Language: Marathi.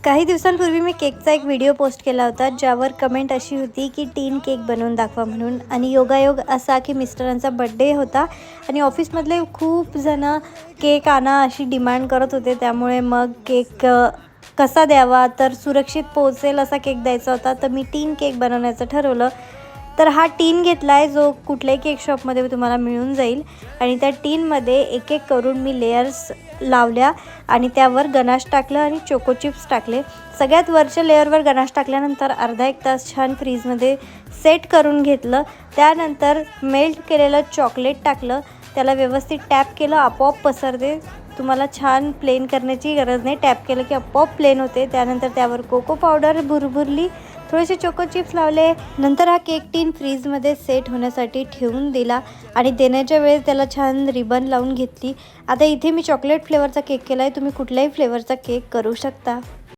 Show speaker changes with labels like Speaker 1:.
Speaker 1: काही दिवसांपूर्वी मी केकचा एक व्हिडिओ पोस्ट केला होता, ज्यावर कमेंट अशी होती की टीन केक बनवून दाखवा म्हणून. आणि योगायोग असा की मिस्टरांचा बड्डे होता आणि ऑफिसमधले खूप जण केक आणा अशी डिमांड करत होते. त्यामुळे मग केक कसा द्यावा तर सुरक्षित पोहोचेल असा केक द्यायचा होता. तर मी टीन केक बनवण्याचं ठरवलं. तर हा टीन घेतला आहे, जो कुठल्याही केक शॉपमध्ये तुम्हाला मिळून जाईल. आणि त्या टीनमध्ये एक एक करून मी लेयर्स लावल्या आणि त्यावर गनाश टाकलं आणि चोको चिप्स टाकले. सगळ्यात वरच्या लेअरवर गनाश टाकल्यानंतर अर्धा एक तास छान फ्रीजमध्ये सेट करून घेतलं. त्यानंतर मेल्ट केलेलं चॉकलेट टाकलं, त्याला व्यवस्थित टॅप केलं, आपोआप पसरते. तुम्हाला छान प्लेन करण्याची गरज नाही, टॅप केलं की आपोआप प्लेन होते. त्यानंतर त्यावर कोको पावडर भुरभुरली, थोडेसे चोको चिप्स लावले. नंतर हा केक टीन फ्रीजमध्ये सेट होण्यासाठी ठेवून दिला आणि देण्याच्या वेळेस त्याला छान रिबन लावून घेतली. आता इथे मी चॉकलेट फ्लेवरचा केक केला आहे, तुम्ही कुठल्याही फ्लेवरचा केक करू शकता.